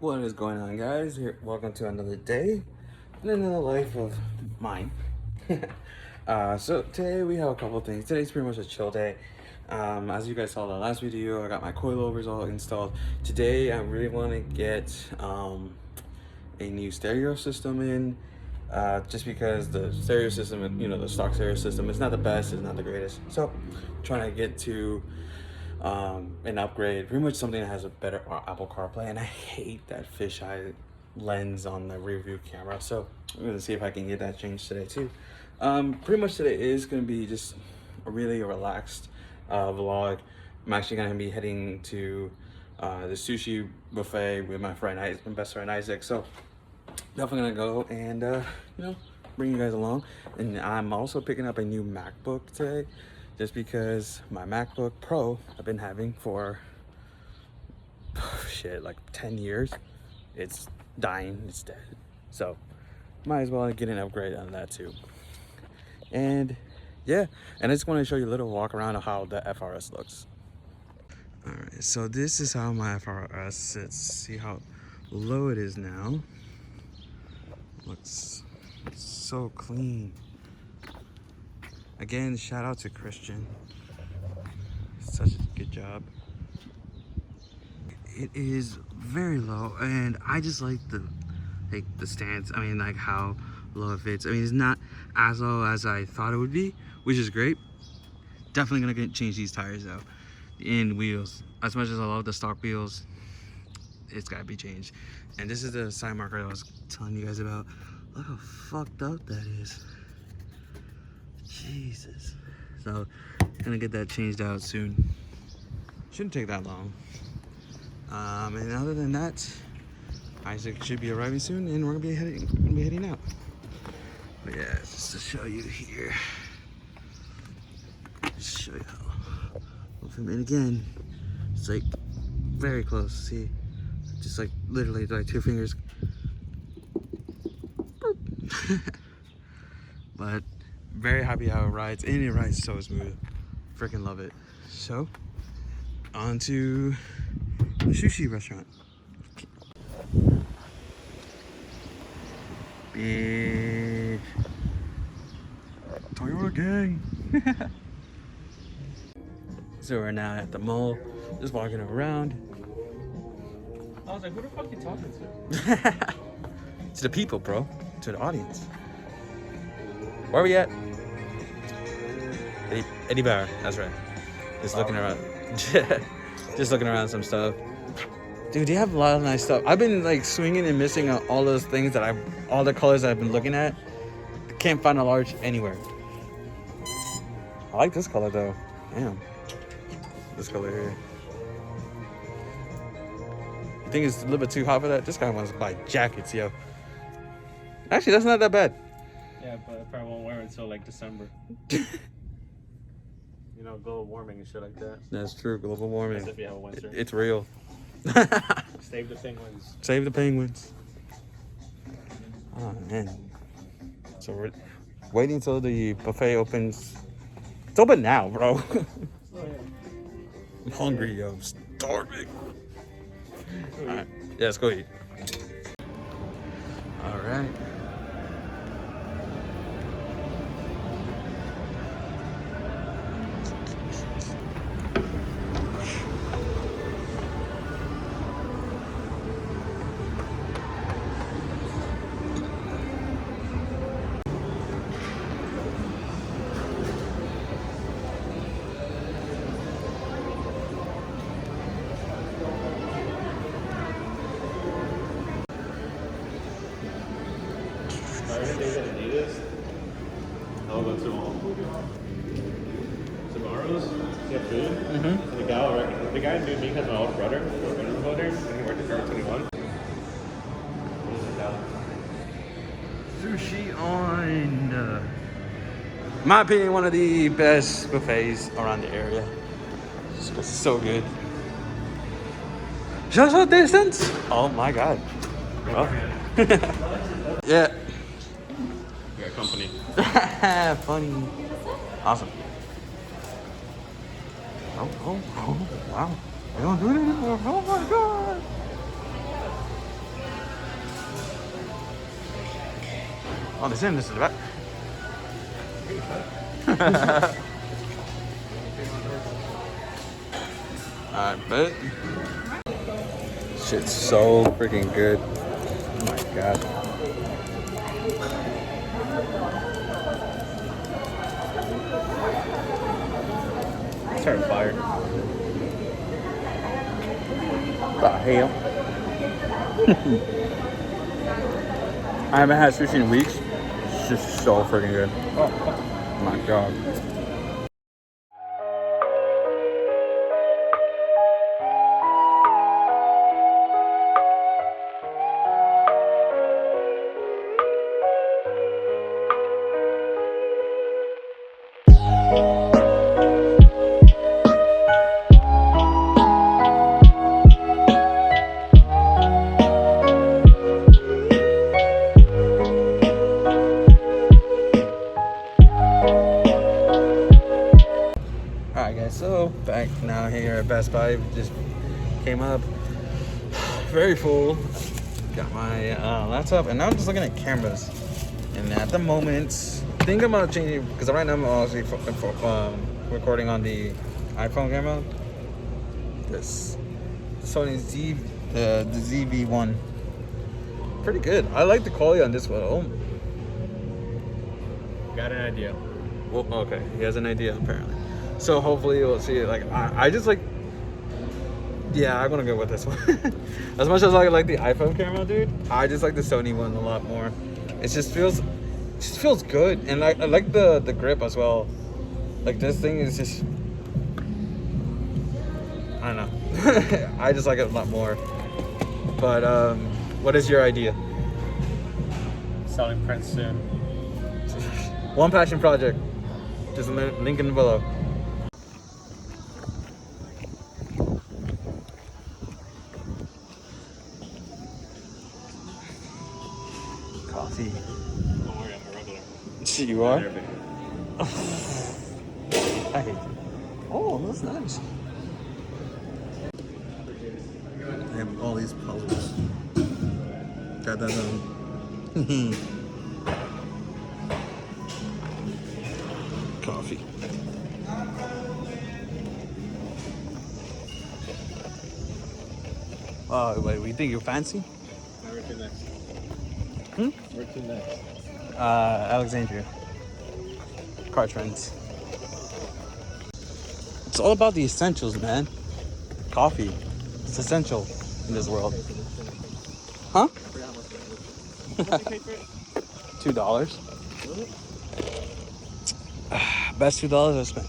What is going on, guys? Here, welcome to another day and another life of mine. So today we have a couple things. Today's pretty much a chill day. As you guys saw in the last video, I got my coilovers all installed. Today I really want to get a new stereo system in. Just because the stereo system, the stock stereo system, it's not the best, it's not the greatest. So trying to get to an upgrade, pretty much something that has a better Apple CarPlay, and I hate that fisheye lens on the rear view camera. So I'm gonna see if I can get that changed today too. Pretty much today is gonna be just a really relaxed vlog. I'm actually gonna be heading to the sushi buffet with my best friend Isaac. So definitely gonna go and bring you guys along. And I'm also picking up a new MacBook today, just because my MacBook Pro I've been having for like 10 years. It's dying, it's dead. So might as well get an upgrade on that too. And yeah, and I just want to show you a little walk around of how the FRS looks. All right, so this is how my FRS sits. See how low it is now. Looks so clean. Again, shout out to Christian. Such a good job. It is very low, and I just like the stance. I mean, like how low it fits. I mean, it's not as low as I thought it would be, which is great. Definitely gonna change these tires though. The end wheels. As much as I love the stock wheels, it's gotta be changed. And this is the side marker I was telling you guys about. Look how fucked up that is. Jesus. So gonna get that changed out soon. Shouldn't take that long. And other than that, Isaac should be arriving soon, and we're gonna be heading out. But yeah, just to show you here. Just show you how. And again, it's like very close. See, just like literally like 2 fingers. But very happy how it rides, and it rides so smooth. Freaking love it. So on to the sushi restaurant. Big Toyota gang. So we're now at the mall, just walking around. I was like, who the fuck you talking to? To the people, bro. To the audience. Where are we at? Eddie Bauer, that's right. Just looking around. Just looking around some stuff. Dude, they have a lot of nice stuff. I've been like swinging and missing all those things that all the colors I've been looking at. Can't find a large anywhere. I like this color though. Damn. This color here. You think it's a little bit too hot for that? This guy wants to buy jackets, yo. Actually, that's not that bad. Yeah, but I probably won't wear it until like December. Global warming and shit like that. That's true, global warming. As if you have a winter. It's real. Save the penguins. Save the penguins. Oh, man. So we're waiting until the buffet opens. It's open now, bro. Oh, yeah. I'm hungry, yo. I'm starving. Alright, yeah, let's go eat. Alright. I'll go to tomorrow's get food. The guy knew me because my older brother go there, and he worked at Forever 21. Sushi on. In my opinion, one of the best buffets around the area. It's so good. Social distance? Oh my god. Oh. Yeah. We got company. Funny. Awesome. Oh, wow. They don't do it anymore. Oh my god. Oh, this is the back. I bet. Shit's so freaking good. Oh my god. Started fire. The hell? I haven't had sushi in weeks. It's just so freaking good. Oh my god. Alright guys, so back now here at Best Buy. Just came up very full. Got my laptop and now I'm just looking at cameras. And at the moment, think about changing because right now I'm actually recording on the iPhone camera. This Sony the ZV-1. Pretty good. I like the quality on this one. Oh. Got an idea. Well, okay, he has an idea apparently. So hopefully we'll see it. Like I just like, yeah, I'm gonna go with this one. As much as I like the iPhone camera, dude, I just like the Sony one a lot more. It just feels good, and I like the grip as well. Like this thing is just, I don't know. I just like it a lot more. But what is your idea? Selling prints soon. One passion project. Just link in below. Coffee. Don't worry, I'm a regular. You are? I hate you. Oh, that's nice. They have all these puzzles. Got that coffee. Oh, wait, we think you're fancy? Where to next? Where to next? Alexandria. Car trends. It's all about the essentials, man. Coffee. It's essential in this world. Huh? $2. Best $2 I spent.